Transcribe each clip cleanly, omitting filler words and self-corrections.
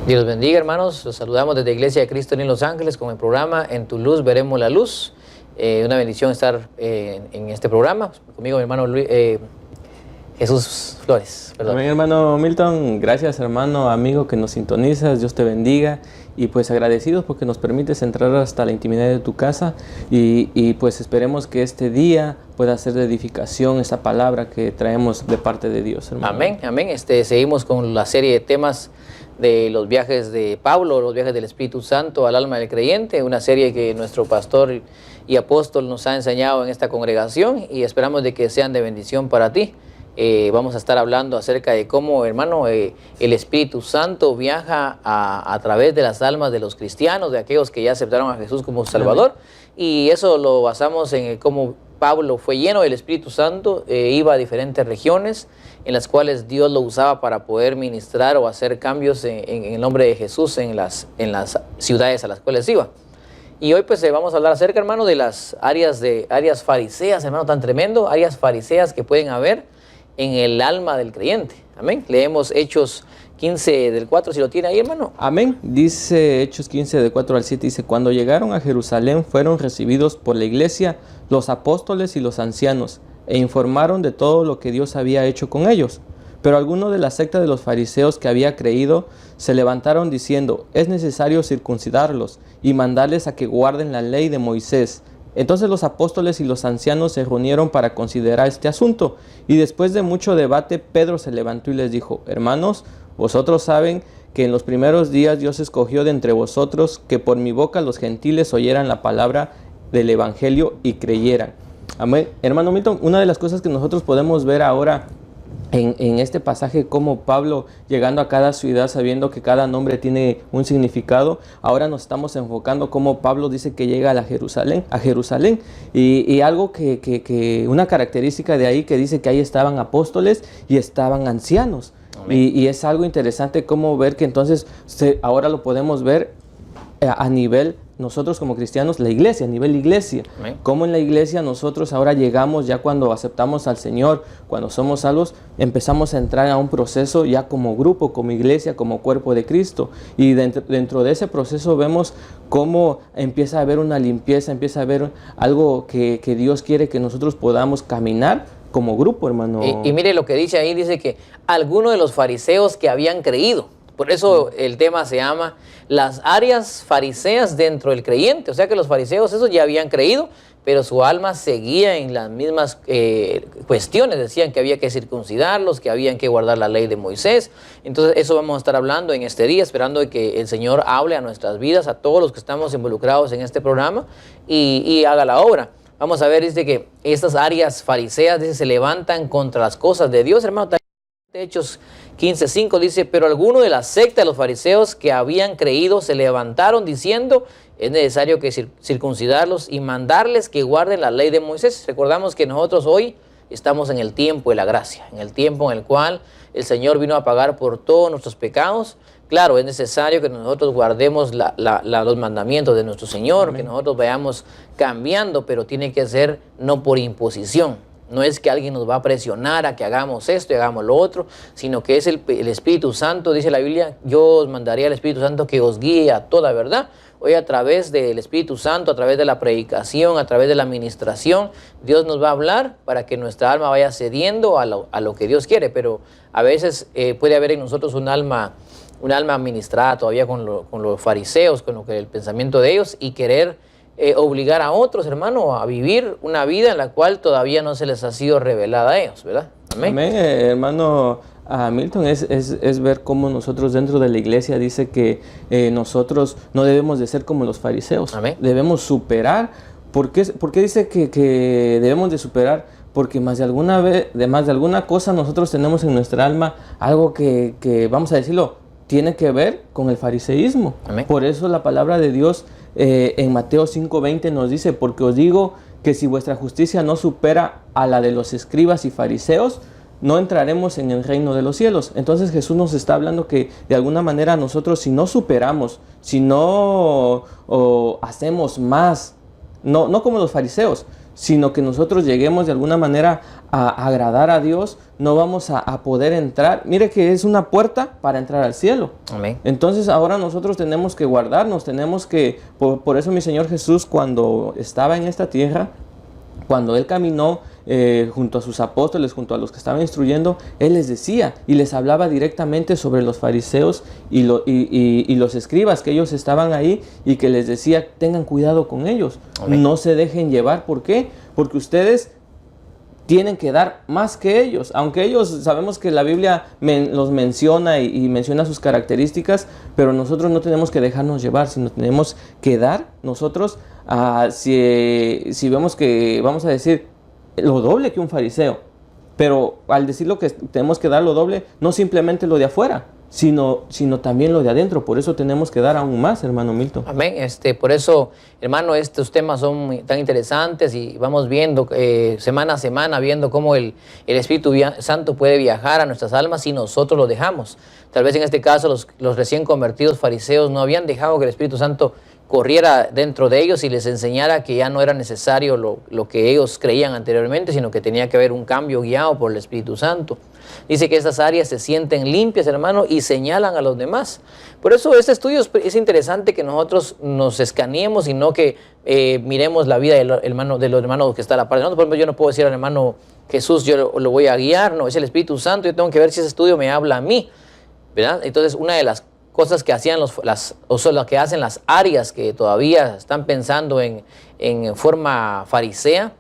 Dios los bendiga, hermanos. Los saludamos desde Iglesia de Cristo en Los Ángeles con el programa En tu luz veremos la luz. Una bendición estar en este programa. Conmigo mi hermano Jesús Flores. Amén, hermano Milton. Gracias, hermano, amigo que nos sintonizas. Dios te bendiga. Y pues agradecidos porque nos permites entrar hasta la intimidad de tu casa. Y pues esperemos que este día pueda ser de edificación esta palabra que traemos de parte de Dios, hermano. Amén, amén. Seguimos con la serie de temas de los viajes de Pablo, los viajes del Espíritu Santo al alma del creyente, una serie que nuestro pastor y apóstol nos ha enseñado en esta congregación y esperamos de que sean de bendición para ti. Vamos a estar hablando acerca de cómo, hermano, el Espíritu Santo viaja a través de las almas de los cristianos, de aquellos que ya aceptaron a Jesús como Salvador. Amén. Y eso lo basamos en cómo Pablo fue lleno del Espíritu Santo, iba a diferentes regiones en las cuales Dios lo usaba para poder ministrar o hacer cambios en el nombre de Jesús en las ciudades a las cuales iba. Y hoy pues vamos a hablar acerca, hermano, de las áreas fariseas, hermano, tan tremendo, áreas fariseas que pueden haber en el alma del creyente. Amén. Leemos Hechos 15 del 4, si lo tiene ahí, hermano. Amén. Dice Hechos 15 del 4 al 7, dice: cuando llegaron a Jerusalén fueron recibidos por la iglesia, los apóstoles y los ancianos, e informaron de todo lo que Dios había hecho con ellos. Pero algunos de la secta de los fariseos que había creído se levantaron diciendo: es necesario circuncidarlos y mandarles a que guarden la ley de Moisés. Entonces los apóstoles y los ancianos se reunieron para considerar este asunto, y después de mucho debate Pedro se levantó y les dijo: hermanos, vosotros saben que en los primeros días Dios escogió de entre vosotros que por mi boca los gentiles oyeran la palabra del evangelio y creyeran. Amén. Hermano Milton, una de las cosas que nosotros podemos ver ahora en este pasaje, como Pablo llegando a cada ciudad sabiendo que cada nombre tiene un significado, ahora nos estamos enfocando como Pablo dice que llega a Jerusalén, y algo una característica de ahí que dice que ahí estaban apóstoles y estaban ancianos. Y es algo interesante como ver que entonces ahora lo podemos ver a nivel nosotros como cristianos, la iglesia, a nivel iglesia. Amén. Como en la iglesia nosotros ahora llegamos, ya cuando aceptamos al Señor, cuando somos salvos, empezamos a entrar a un proceso ya como grupo, como iglesia, como cuerpo de Cristo. Y dentro de ese proceso vemos cómo empieza a haber una limpieza, empieza a haber algo que Dios quiere que nosotros podamos caminar como grupo, hermano. Y mire lo que dice ahí, dice que algunos de los fariseos que habían creído. Por eso el tema se llama las áreas fariseas dentro del creyente. O sea que los fariseos esos ya habían creído, pero su alma seguía en las mismas cuestiones. Decían que había que circuncidarlos, que habían que guardar la ley de Moisés. Entonces eso vamos a estar hablando en este día, esperando que el Señor hable a nuestras vidas, a todos los que estamos involucrados en este programa y haga la obra. Vamos a ver, dice que estas áreas fariseas dice, se levantan contra las cosas de Dios, hermano. Hechos 15:5 dice: pero algunos de la secta de los fariseos que habían creído se levantaron diciendo: es necesario que circuncidarlos y mandarles que guarden la ley de Moisés. Recordamos que nosotros hoy estamos en el tiempo de la gracia, en el tiempo en el cual el Señor vino a pagar por todos nuestros pecados. Claro, es necesario que nosotros guardemos los mandamientos de nuestro Señor. Amén. Que nosotros vayamos cambiando, pero tiene que ser no por imposición. No es que alguien nos va a presionar a que hagamos esto y hagamos lo otro, sino que es el Espíritu Santo. Dice la Biblia: yo os mandaría al Espíritu Santo que os guíe a toda verdad. Hoy a través del Espíritu Santo, a través de la predicación, a través de la administración, Dios nos va a hablar para que nuestra alma vaya cediendo a lo que Dios quiere. Pero a veces puede haber en nosotros un alma administrada todavía con los fariseos, con el pensamiento de ellos, y querer obligar a otros, hermano, a vivir una vida en la cual todavía no se les ha sido revelada a ellos, ¿verdad? Amén. Amén, hermano Milton, es ver cómo nosotros dentro de la iglesia dice que nosotros no debemos de ser como los fariseos. Amén. Debemos superar. ¿Por qué dice que debemos de superar? Porque más de alguna cosa nosotros tenemos en nuestra alma algo que vamos a decirlo, tiene que ver con el fariseísmo. Amén. Por eso la palabra de Dios en Mateo 5:20 nos dice: porque os digo que si vuestra justicia no supera a la de los escribas y fariseos, no entraremos en el reino de los cielos. Entonces Jesús nos está hablando que de alguna manera nosotros, si no superamos, si no hacemos más, no como los fariseos, sino que nosotros lleguemos de alguna manera a agradar a Dios, no vamos a poder entrar. Mire que es una puerta para entrar al cielo. Amén. Entonces ahora nosotros tenemos que guardarnos, tenemos que, por eso mi Señor Jesús, cuando estaba en esta tierra, cuando Él caminó junto a sus apóstoles, junto a los que estaban instruyendo, Él les decía y les hablaba directamente sobre los fariseos y los escribas, que ellos estaban ahí, y que les decía, tengan cuidado con ellos. Amén. No se dejen llevar. ¿Por qué? Porque ustedes tienen que dar más que ellos, aunque ellos, sabemos que la Biblia los menciona y menciona sus características, pero nosotros no tenemos que dejarnos llevar, sino tenemos que dar nosotros, si vemos que, vamos a decir, lo doble que un fariseo, pero al decir lo que tenemos que dar lo doble, no simplemente lo de afuera, sino también lo de adentro. Por eso tenemos que dar aún más, hermano Milton. Amén. Por eso, hermano, estos temas son tan interesantes y vamos viendo semana a semana, viendo cómo el Espíritu Santo puede viajar a nuestras almas si nosotros lo dejamos. Tal vez en este caso los recién convertidos fariseos no habían dejado que el Espíritu Santo corriera dentro de ellos y les enseñara que ya no era necesario lo que ellos creían anteriormente, sino que tenía que haber un cambio guiado por el Espíritu Santo. Dice que estas áreas se sienten limpias, hermano, y señalan a los demás. Por eso este estudio es interesante, que nosotros nos escaneemos y no que miremos la vida de los hermanos que está a la par de nosotros. Por ejemplo, yo no puedo decir al hermano Jesús, yo lo voy a guiar, no, es el Espíritu Santo, yo tengo que ver si ese estudio me habla a mí, ¿verdad? Entonces, una de las cosas que hacían lo que hacen las áreas que todavía están pensando en forma farisea,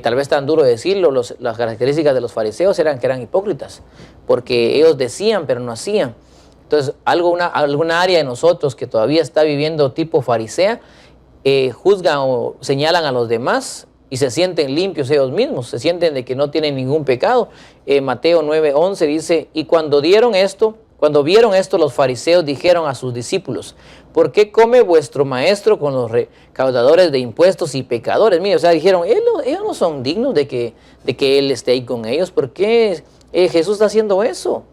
tal vez tan duro decirlo, las características de los fariseos eran que eran hipócritas, porque ellos decían pero no hacían. Entonces, alguna área de nosotros que todavía está viviendo tipo farisea, juzgan o señalan a los demás y se sienten limpios ellos mismos, se sienten de que no tienen ningún pecado. Mateo 9:11 dice, y cuando vieron esto, los fariseos dijeron a sus discípulos, ¿por qué come vuestro maestro con los recaudadores de impuestos y pecadores? Mira, o sea, dijeron, ellos no son dignos de que Él esté ahí con ellos. ¿Por qué Jesús está haciendo eso?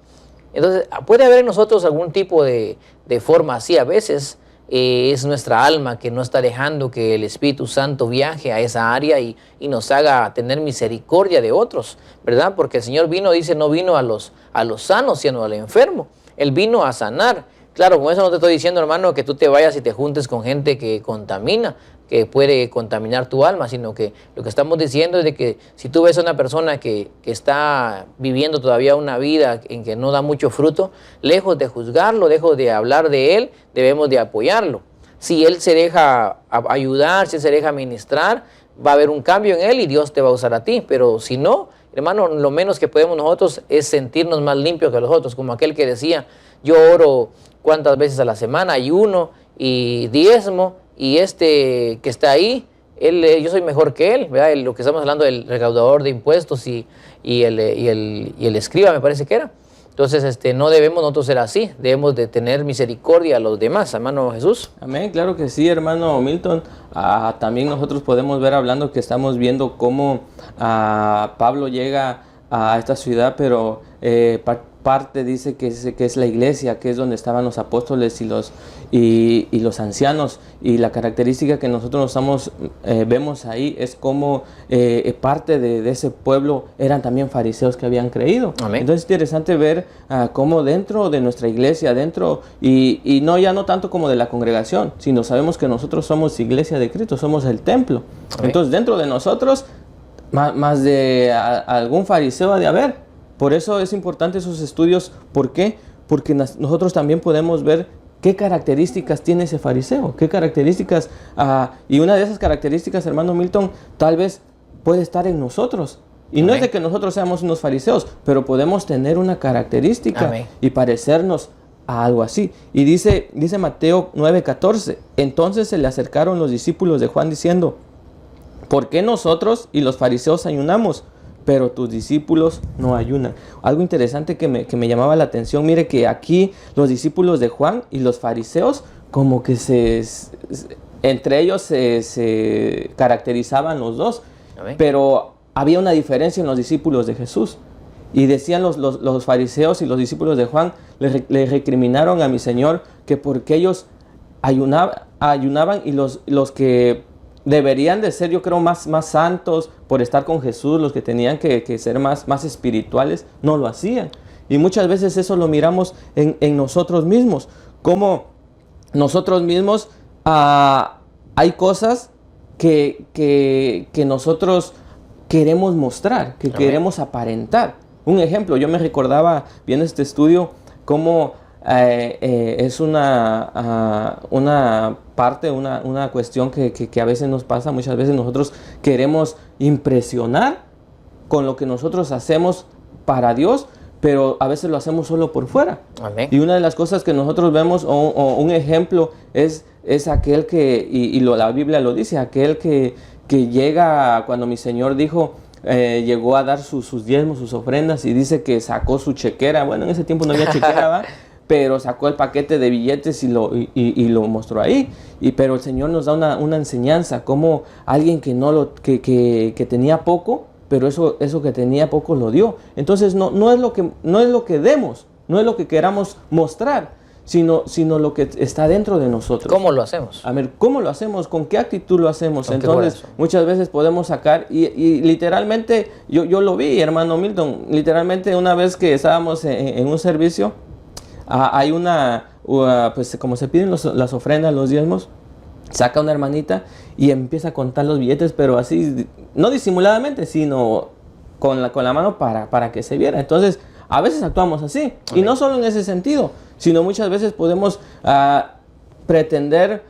Entonces, puede haber en nosotros algún tipo de forma así. A veces es nuestra alma que no está dejando que el Espíritu Santo viaje a esa área y nos haga tener misericordia de otros, ¿verdad? Porque el Señor dice, no vino a los sanos, sino al enfermo. Él vino a sanar. Claro, con eso no te estoy diciendo, hermano, que tú te vayas y te juntes con gente que contamina, que puede contaminar tu alma, sino que lo que estamos diciendo es de que si tú ves a una persona que está viviendo todavía una vida en que no da mucho fruto, lejos de juzgarlo, lejos de hablar de él, debemos de apoyarlo. Si él se deja ayudar, si él se deja ministrar, va a haber un cambio en él y Dios te va a usar a ti. Pero si no, hermano, lo menos que podemos nosotros es sentirnos más limpios que los otros, como aquel que decía, yo oro cuántas veces a la semana, ayuno y diezmo, y que está ahí, yo soy mejor que él, ¿verdad? Lo que estamos hablando del recaudador de impuestos y el escriba, me parece que era. Entonces, no debemos nosotros ser así, debemos de tener misericordia a los demás, hermano Jesús. Amén, claro que sí, hermano Milton. También nosotros podemos ver, hablando, que estamos viendo cómo Pablo llega a esta ciudad, pero parte dice que es la iglesia, que es donde estaban los apóstoles y los ancianos, y la característica que nosotros vemos ahí es como parte de ese pueblo eran también fariseos que habían creído. Amén. Entonces es interesante ver cómo dentro de nuestra iglesia, y ya no tanto como de la congregación, sino sabemos que nosotros somos iglesia de Cristo, somos el templo. Amén. Entonces dentro de nosotros más de algún fariseo ha de haber. Por eso es importante esos estudios. ¿Por qué? Porque nosotros también podemos ver qué características tiene ese fariseo, qué características, y una de esas características, hermano Milton, tal vez puede estar en nosotros. Y no es de que nosotros seamos unos fariseos, pero podemos tener una característica. Amén. Y parecernos a algo así. Y dice Mateo 9:14, entonces se le acercaron los discípulos de Juan diciendo, ¿por qué nosotros y los fariseos ayunamos, pero tus discípulos no ayunan? Algo interesante que me llamaba la atención, mire que aquí los discípulos de Juan y los fariseos como que entre ellos se caracterizaban los dos. Amén. Pero había una diferencia en los discípulos de Jesús. Y decían los fariseos y los discípulos de Juan, le recriminaron a mi Señor que porque ellos ayunaban y los que deberían de ser, yo creo, más santos por estar con Jesús, los que tenían que ser más espirituales, no lo hacían. Y muchas veces eso lo miramos en nosotros mismos, como nosotros mismos hay cosas que nosotros queremos mostrar, que queremos aparentar. Un ejemplo, yo me recordaba viendo este estudio cómo es una parte, una cuestión que a veces nos pasa. Muchas veces nosotros queremos impresionar con lo que nosotros hacemos para Dios, pero a veces lo hacemos solo por fuera. Amén. Y una de las cosas que nosotros vemos, o un ejemplo, es aquel que, la Biblia lo dice, aquel que llega, cuando mi Señor dijo, llegó a dar sus diezmos, sus ofrendas, y dice que sacó su chequera. Bueno, en ese tiempo no había chequera, ¿va? Pero sacó el paquete de billetes y lo mostró ahí. Pero el Señor nos da una enseñanza, como alguien que tenía poco, pero eso que tenía poco lo dio. Entonces no es lo que demos, no es lo que queramos mostrar, sino lo que está dentro de nosotros. ¿Cómo lo hacemos? A ver, ¿cómo lo hacemos? ¿Con qué actitud lo hacemos? Entonces, corazón? muchas veces podemos sacar, y literalmente, yo lo vi, hermano Milton, literalmente una vez que estábamos en un servicio, hay pues como se piden las ofrendas, los diezmos, saca una hermanita y empieza a contar los billetes, pero así, no disimuladamente, sino con la mano para que se viera. Entonces, a veces actuamos así. Amén. Y no solo en ese sentido, sino muchas veces podemos pretender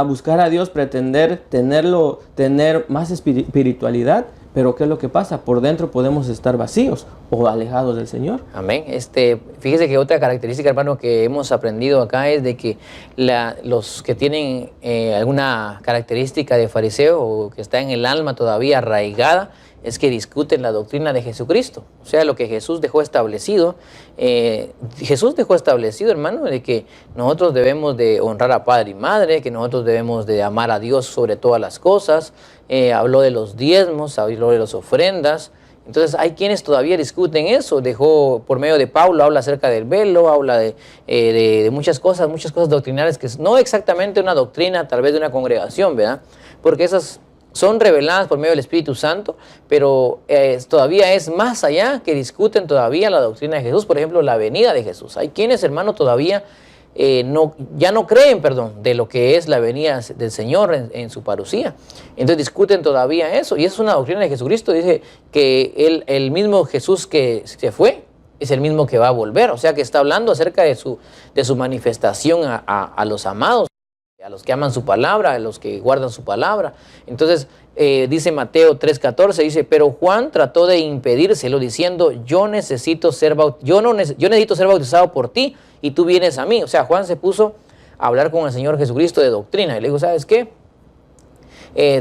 buscar a Dios, pretender tener más espiritualidad, pero ¿qué es lo que pasa? Por dentro podemos estar vacíos o alejados del Señor. Amén. Fíjese que otra característica, hermano, que hemos aprendido acá es de que los que tienen alguna característica de fariseo o que está en el alma todavía arraigada, es que discuten la doctrina de Jesucristo. O sea, lo que Jesús dejó establecido. Jesús dejó establecido, hermano, de que nosotros debemos de honrar a padre y madre, que nosotros debemos de amar a Dios sobre todas las cosas. Habló de los diezmos, habló de las ofrendas. Entonces hay quienes todavía discuten eso. Dejó, por medio de Pablo, habla acerca del velo, habla de muchas cosas doctrinales, que no exactamente una doctrina, tal vez de una congregación, ¿verdad? Porque esas son reveladas por medio del Espíritu Santo, pero todavía es más allá, que discuten todavía la doctrina de Jesús. Por ejemplo, la venida de Jesús. Hay quienes, hermano, todavía ya no creen, de lo que es la venida del Señor en su parucía. Entonces discuten todavía eso, y es una doctrina de Jesucristo. Dice que el mismo Jesús que se fue es el mismo que va a volver. O sea, que está hablando acerca de su manifestación a los amados, a los que aman su palabra, a los que guardan su palabra. Entonces dice Mateo 3:14, dice, pero Juan trató de impedírselo diciendo, yo necesito ser bautizado por ti y tú vienes a mí. O sea, Juan se puso a hablar con el Señor Jesucristo de doctrina y le dijo, ¿sabes qué?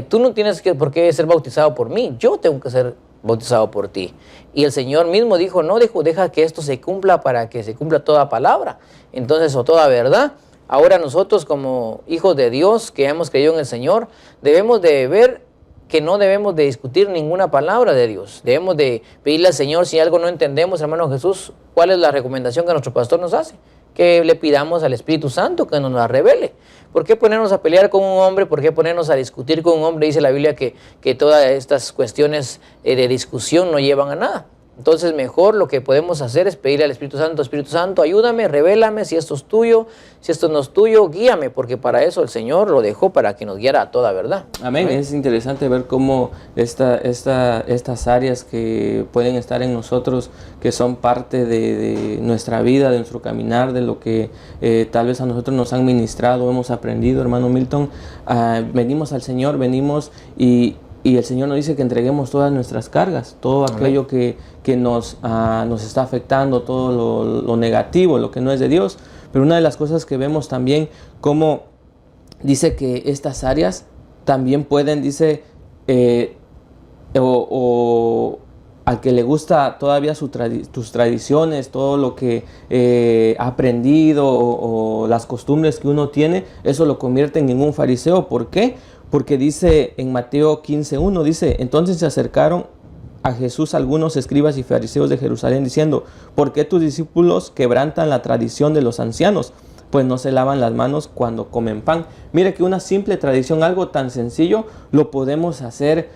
Tú no tienes por qué ser bautizado por mí, yo tengo que ser bautizado por ti. Y el Señor mismo dijo, no, deja que esto se cumpla para que se cumpla toda palabra, entonces, o toda verdad. Ahora nosotros, como hijos de Dios que hemos creído en el Señor, debemos de ver que no debemos de discutir ninguna palabra de Dios. Debemos de pedirle al Señor, si algo no entendemos, hermano Jesús, ¿cuál es la recomendación que nuestro pastor nos hace? Que le pidamos al Espíritu Santo que nos la revele. ¿Por qué ponernos a pelear con un hombre? ¿Por qué ponernos a discutir con un hombre? Dice la Biblia que todas estas cuestiones de discusión no llevan a nada. Entonces, mejor lo que podemos hacer es pedirle al Espíritu Santo, ayúdame, revélame si esto es tuyo, si esto no es tuyo, guíame, porque para eso el Señor lo dejó, para que nos guiara a toda verdad. Amén. Es interesante ver cómo estas áreas que pueden estar en nosotros, que son parte de nuestra vida, de nuestro caminar, de lo que tal vez a nosotros nos han ministrado, hemos aprendido, hermano Milton, venimos al Señor, venimos y el Señor nos dice que entreguemos todas nuestras cargas, todo aquello que nos está afectando, todo lo negativo, lo que no es de Dios. Pero una de las cosas que vemos también, como dice que estas áreas también pueden, dice, al que le gusta todavía tus tradiciones, todo lo que ha aprendido o las costumbres que uno tiene, eso lo convierten en un fariseo. ¿Por qué? Porque dice en Mateo 15:1, dice, entonces se acercaron a Jesús algunos escribas y fariseos de Jerusalén diciendo, ¿por qué tus discípulos quebrantan la tradición de los ancianos? pues no se lavan las manos cuando comen pan. Mire que una simple tradición, algo tan sencillo, lo podemos hacer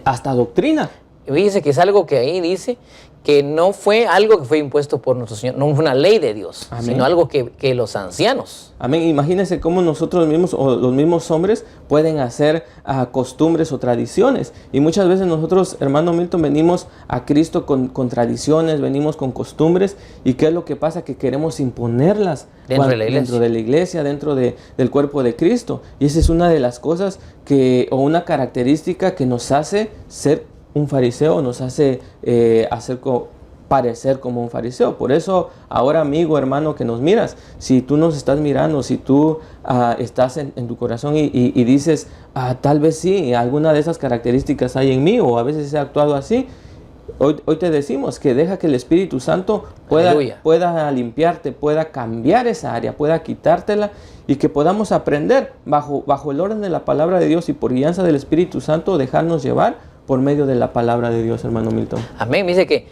hasta doctrina. Fíjese que es algo que ahí dice que no fue algo que fue impuesto por nuestro Señor, no fue una ley de Dios, Amén. sino algo que los ancianos. Amén. Imagínense cómo nosotros mismos o los mismos hombres pueden hacer costumbres o tradiciones. Y muchas veces nosotros, hermano Milton, venimos a Cristo con tradiciones, venimos con costumbres. ¿Y qué es lo que pasa? Que queremos imponerlas Dentro de la iglesia, dentro del cuerpo de Cristo. Y esa es una de las cosas o una característica que nos hace ser un fariseo, nos hace parecer como un fariseo. Por eso ahora, amigo, hermano, que nos miras, si tú nos estás mirando, si tú estás en tu corazón y dices, tal vez sí, alguna de esas características hay en mí, o a veces he actuado así, hoy te decimos que deja que el Espíritu Santo pueda limpiarte, pueda cambiar esa área, pueda quitártela, y que podamos aprender bajo el orden de la palabra de Dios y por guianza del Espíritu Santo, dejarnos llevar por medio de la palabra de Dios, hermano Milton. Amén. Dice que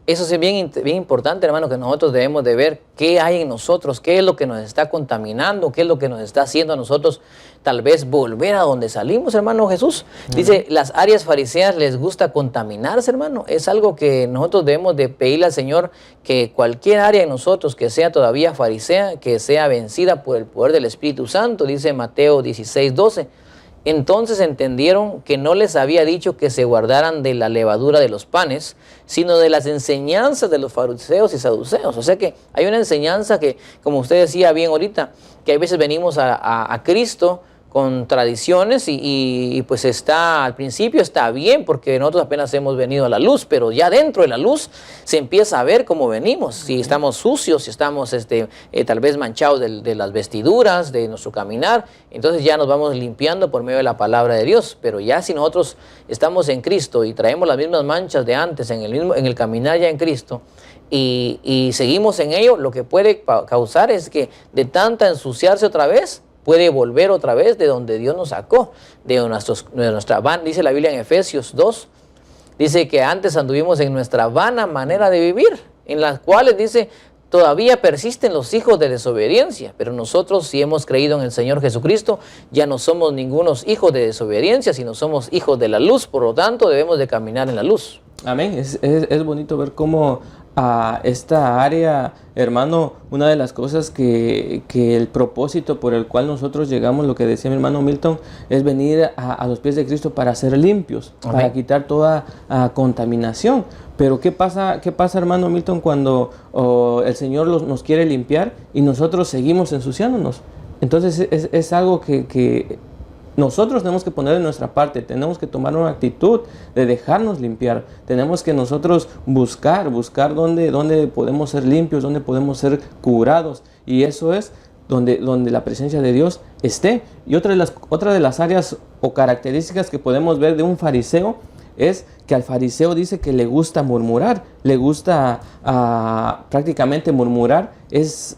eso es bien importante, hermano, que nosotros debemos de ver qué hay en nosotros, qué es lo que nos está contaminando, qué es lo que nos está haciendo a nosotros tal vez volver a donde salimos, hermano Jesús. Dice, las áreas fariseas les gusta contaminarse, hermano. Es algo que nosotros debemos de pedirle al Señor, que cualquier área en nosotros que sea todavía farisea, que sea vencida por el poder del Espíritu Santo, dice Mateo 16:12. Entonces entendieron que no les había dicho que se guardaran de la levadura de los panes, sino de las enseñanzas de los fariseos y saduceos. O sea que hay una enseñanza que, como usted decía bien ahorita, que a veces venimos a Cristo con tradiciones y pues al principio está bien porque nosotros apenas hemos venido a la luz, pero ya dentro de la luz se empieza a ver cómo venimos, si estamos sucios, si estamos tal vez manchados de las vestiduras, de nuestro caminar, entonces ya nos vamos limpiando por medio de la palabra de Dios. Pero ya si nosotros estamos en Cristo y traemos las mismas manchas de antes en el caminar ya en Cristo, y seguimos en ello, lo que puede causar es que de tanta ensuciarse otra vez, puede volver otra vez de donde Dios nos sacó, de nuestra vana. Dice la Biblia en Efesios 2, dice que antes anduvimos en nuestra vana manera de vivir, en las cuales dice, todavía persisten los hijos de desobediencia, pero nosotros, si hemos creído en el Señor Jesucristo, ya no somos ningunos hijos de desobediencia, sino somos hijos de la luz. Por lo tanto, debemos de caminar en la luz. Amén. Es bonito ver cómo esta área, hermano, una de las cosas que el propósito por el cual nosotros llegamos, lo que decía mi hermano Milton, es venir a los pies de Cristo para ser limpios, amén, para quitar toda contaminación. Pero ¿qué pasa, hermano Milton, cuando el Señor nos quiere limpiar y nosotros seguimos ensuciándonos? Entonces es algo que nosotros tenemos que poner de nuestra parte, tenemos que tomar una actitud de dejarnos limpiar, tenemos que nosotros buscar dónde podemos ser limpios, dónde podemos ser curados, y eso es donde la presencia de Dios esté. Y otra de las áreas o características que podemos ver de un fariseo es que al fariseo dice que le gusta murmurar, le gusta prácticamente murmurar, es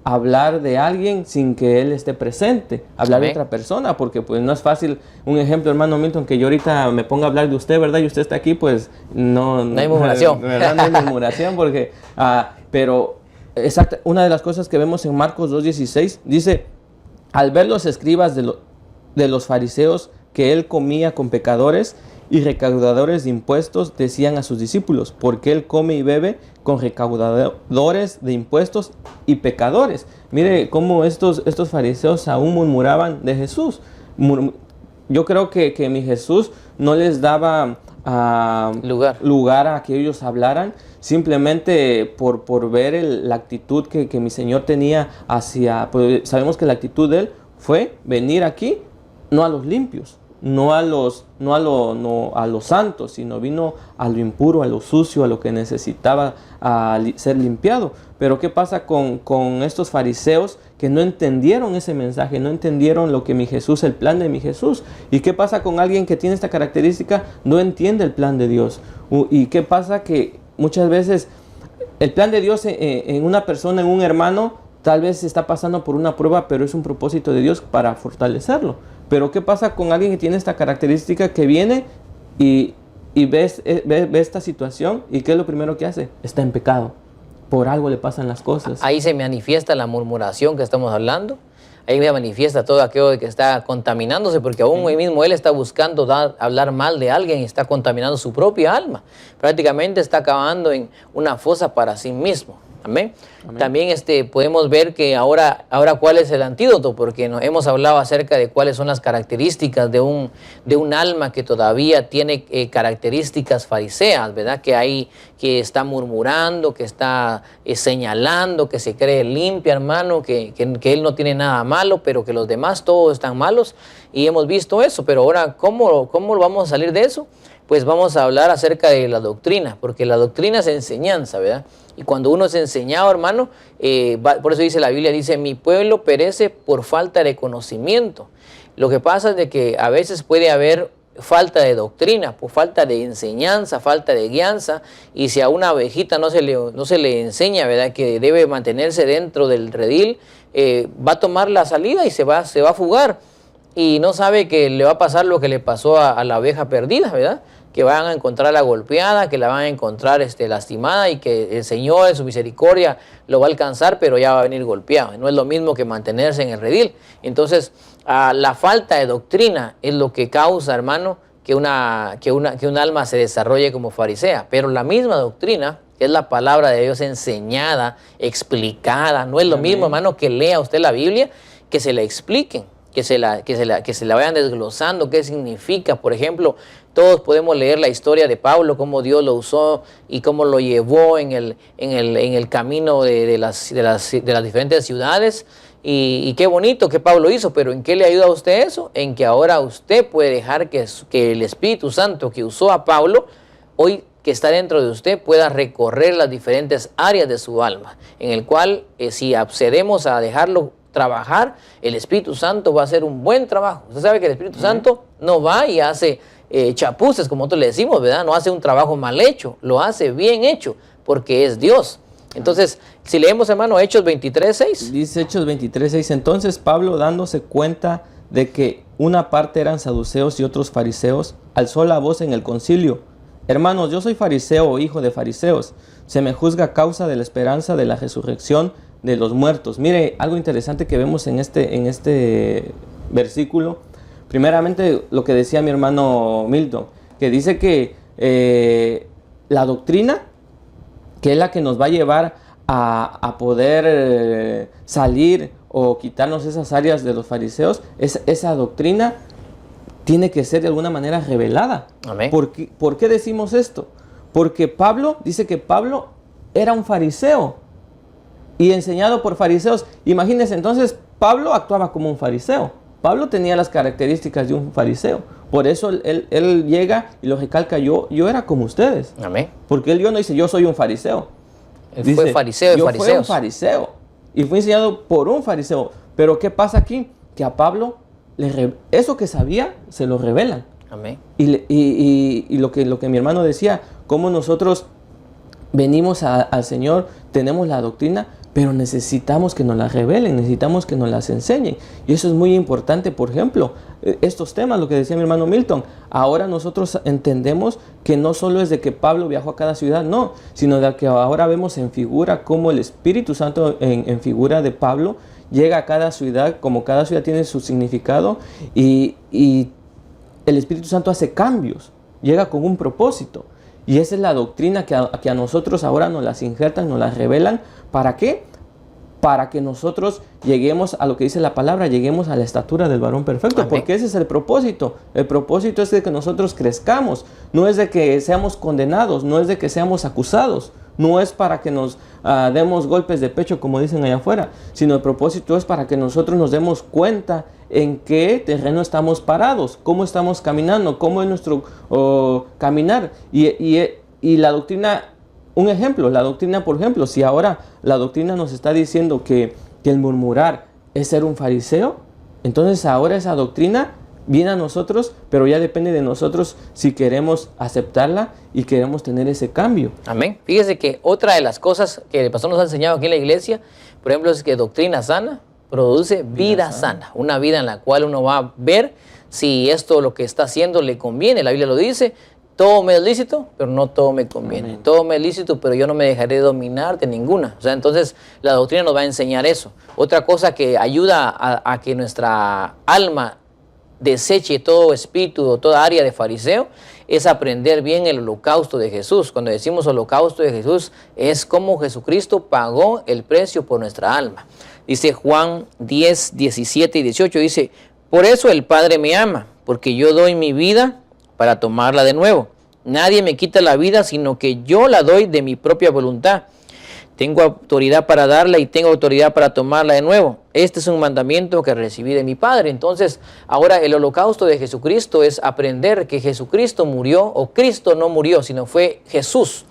hablar de alguien sin que él esté presente, hablar de otra persona, porque pues no es fácil. Un ejemplo, hermano Milton, que yo ahorita me ponga a hablar de usted, ¿verdad? Y usted está aquí, pues no hay murmuración. ¿verdad? No hay murmuración, porque, pero exacto, una de las cosas que vemos en Marcos 2:16, dice, al ver los escribas de los fariseos que él comía con pecadores y recaudadores de impuestos, decían a sus discípulos, porque él come y bebe con recaudadores de impuestos y pecadores. Mire cómo estos fariseos aún murmuraban de Jesús. Yo creo que mi Jesús no les daba lugar a que ellos hablaran, simplemente por ver la actitud que mi Señor tenía pues sabemos que la actitud de él fue venir aquí, no a los limpios, no a los santos, sino vino a lo impuro, a lo sucio, a lo que necesitaba ser limpiado. Pero ¿qué pasa con estos fariseos que no entendieron ese mensaje, no entendieron lo que mi Jesús, el plan de mi Jesús? ¿Y qué pasa con alguien que tiene esta característica? No entiende el plan de Dios. ¿Y qué pasa? Que muchas veces el plan de Dios en una persona, en un hermano, tal vez está pasando por una prueba, pero es un propósito de Dios para fortalecerlo. Pero ¿qué pasa con alguien que tiene esta característica, que viene y ve esta situación, y qué es lo primero que hace? Está en pecado. por algo le pasan las cosas. Ahí se manifiesta la murmuración que estamos hablando. Ahí se manifiesta todo aquello de que está contaminándose, porque aún hoy mismo él está buscando hablar mal de alguien y está contaminando su propia alma. Prácticamente está acabando en una fosa para sí mismo. Amén. Amén. También podemos ver que ahora cuál es el antídoto, porque hemos hablado acerca de cuáles son las características de un alma que todavía tiene características fariseas, ¿verdad? Que está murmurando, que está señalando, que se cree limpia, hermano, que él no tiene nada malo, pero que los demás todos están malos, y hemos visto eso. Pero ahora, ¿cómo vamos a salir de eso? Pues vamos a hablar acerca de la doctrina, porque la doctrina es enseñanza, ¿verdad? Y cuando uno es enseñado, hermano, por eso dice la Biblia, dice, mi pueblo perece por falta de conocimiento. Lo que pasa es de que a veces puede haber falta de doctrina, por falta de enseñanza, falta de guianza, y si a una ovejita no se le enseña, ¿verdad?, que debe mantenerse dentro del redil, va a tomar la salida y se va a fugar, y no sabe que le va a pasar lo que le pasó a la oveja perdida, ¿verdad?, que van a encontrarla golpeada, que la van a encontrar lastimada, y que el Señor en su misericordia lo va a alcanzar, pero ya va a venir golpeado. No es lo mismo que mantenerse en el redil. Entonces, la falta de doctrina es lo que causa, hermano, que un alma se desarrolle como farisea. Pero la misma doctrina, que es la palabra de Dios enseñada, explicada, no es lo mismo, hermano, que lea usted la Biblia, que se la expliquen, que se la vayan desglosando, qué significa. Por ejemplo, todos podemos leer la historia de Pablo, cómo Dios lo usó y cómo lo llevó en el camino de las diferentes ciudades. Y qué bonito que Pablo hizo, pero ¿en qué le ayuda a usted eso? En que ahora usted puede dejar que el Espíritu Santo que usó a Pablo, hoy que está dentro de usted, pueda recorrer las diferentes áreas de su alma, en el cual si accedemos a dejarlo trabajar, el Espíritu Santo va a hacer un buen trabajo. Usted sabe que el Espíritu Santo no va y hace chapuces, como nosotros le decimos, ¿verdad? No hace un trabajo mal hecho, lo hace bien hecho, porque es Dios. Entonces, si leemos, hermano, Hechos 23:6. Dice Hechos 23:6, entonces Pablo, dándose cuenta de que una parte eran saduceos y otros fariseos, alzó la voz en el concilio: hermanos, yo soy fariseo o hijo de fariseos, se me juzga a causa de la esperanza de la resurrección de los muertos. Mire, algo interesante que vemos en este versículo. Primeramente, lo que decía mi hermano Milton, que dice que la doctrina, que es la que nos va a llevar a poder salir o quitarnos esas áreas de los fariseos, esa doctrina tiene que ser de alguna manera revelada. Amén. ¿Por qué decimos esto? Porque Pablo dice que Pablo era un fariseo y enseñado por fariseos. Imagínense, entonces Pablo actuaba como un fariseo. Pablo tenía las características de un fariseo. Por eso él llega y lo recalca: yo era como ustedes. Amén. Porque él no dice yo soy un fariseo. Él dice, fue fariseo de fariseos. Yo fui un fariseo y fui enseñado por un fariseo. Pero ¿qué pasa aquí? Que a Pablo eso que sabía se lo revelan. Amén. Y lo que mi hermano decía, cómo nosotros venimos al Señor, tenemos la doctrina, pero necesitamos que nos la revelen, necesitamos que nos las enseñen. Y eso es muy importante. Por ejemplo, estos temas, lo que decía mi hermano Milton, ahora nosotros entendemos que no solo es de que Pablo viajó a cada ciudad, no, sino de que ahora vemos en figura cómo el Espíritu Santo en figura de Pablo llega a cada ciudad, como cada ciudad tiene su significado, y el Espíritu Santo hace cambios, llega con un propósito. Y esa es la doctrina que a nosotros ahora nos las injertan, nos las revelan. ¿Para qué? Para que nosotros lleguemos a lo que dice la palabra, lleguemos a la estatura del varón perfecto. Amén. Porque ese es el propósito. El propósito es de que nosotros crezcamos. No es de que seamos condenados, no es de que seamos acusados. No es para que nos demos golpes de pecho, como dicen allá afuera, sino el propósito es para que nosotros nos demos cuenta en qué terreno estamos parados, cómo estamos caminando, cómo es nuestro caminar. Y la doctrina, un ejemplo, la doctrina, por ejemplo, si ahora la doctrina nos está diciendo que el murmurar es ser un fariseo, entonces ahora esa doctrina viene a nosotros, pero ya depende de nosotros si queremos aceptarla y queremos tener ese cambio. Amén. Fíjese que otra de las cosas que el pastor nos ha enseñado aquí en la iglesia, por ejemplo, es que doctrina sana produce vida sana. Una vida en la cual uno va a ver si esto lo que está haciendo le conviene. La Biblia lo dice, todo me es lícito, pero no todo me conviene. Amén. Todo me es lícito, pero yo no me dejaré dominar de ninguna. O sea, entonces la doctrina nos va a enseñar eso. Otra cosa que ayuda a que nuestra alma deseche todo espíritu o toda área de fariseo es aprender bien el holocausto de Jesús. Cuando decimos holocausto de Jesús, es como Jesucristo pagó el precio por nuestra alma. Dice Juan 10, 17 y 18, dice, por eso el Padre me ama, porque yo doy mi vida para tomarla de nuevo. Nadie me quita la vida, sino que yo la doy de mi propia voluntad. Tengo autoridad para darla y tengo autoridad para tomarla de nuevo. Este es un mandamiento que recibí de mi Padre. Entonces, ahora el holocausto de Jesucristo es aprender que Jesucristo murió, o Cristo no murió, sino fue Jesús.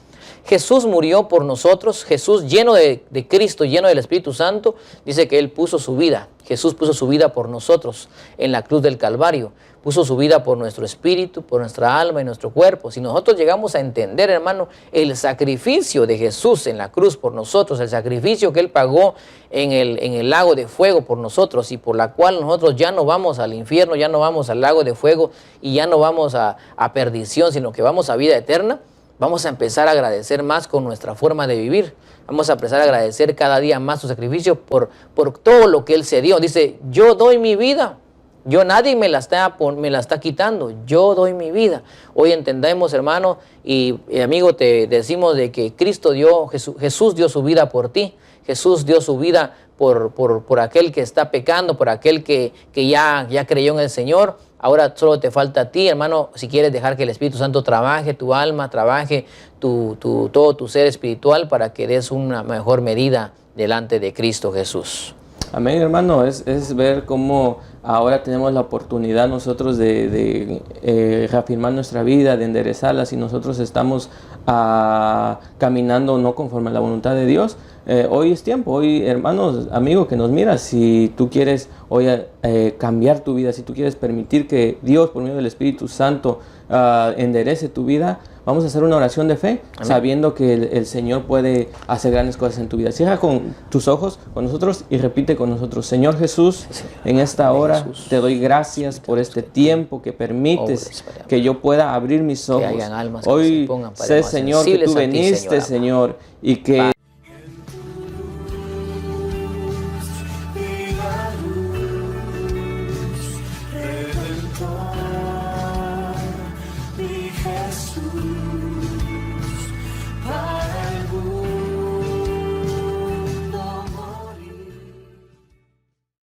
Jesús murió por nosotros. Jesús, lleno de Cristo, lleno del Espíritu Santo, dice que Él puso su vida. Jesús puso su vida por nosotros en la cruz del Calvario. Puso su vida por nuestro espíritu, por nuestra alma y nuestro cuerpo. Si nosotros llegamos a entender, hermano, el sacrificio de Jesús en la cruz por nosotros, el sacrificio que Él pagó en el lago de fuego por nosotros y por la cual nosotros ya no vamos al infierno, ya no vamos al lago de fuego y ya no vamos a perdición, sino que vamos a vida eterna, vamos a empezar a agradecer más con nuestra forma de vivir. Vamos a empezar a agradecer cada día más su sacrificio por todo lo que Él se dio. Dice, yo doy mi vida. Nadie me la está quitando, yo doy mi vida. Hoy entendemos, hermano y amigo, te decimos de que Jesús dio su vida por ti. Jesús dio su vida por aquel que está pecando, por aquel que ya creyó en el Señor. Ahora solo te falta a ti, hermano, si quieres dejar que el Espíritu Santo trabaje tu alma, trabaje todo tu ser espiritual para que des una mejor medida delante de Cristo Jesús. Amén, hermano. Es ver cómo ahora tenemos la oportunidad nosotros de reafirmar nuestra vida, de enderezarla. Si nosotros estamos caminando no conforme a la voluntad de Dios, hoy es tiempo. Hoy, hermanos, amigos que nos miras, si tú quieres hoy cambiar tu vida, si tú quieres permitir que Dios, por medio del Espíritu Santo, enderece tu vida, vamos a hacer una oración de fe, amén, sabiendo que el Señor puede hacer grandes cosas en tu vida. Cierra con tus ojos con nosotros y repite con nosotros. Señor Jesús, en esta hora te doy gracias por este tiempo que permites que yo pueda abrir mis ojos. Hoy sé, Señor, que tú veniste, Señor, y que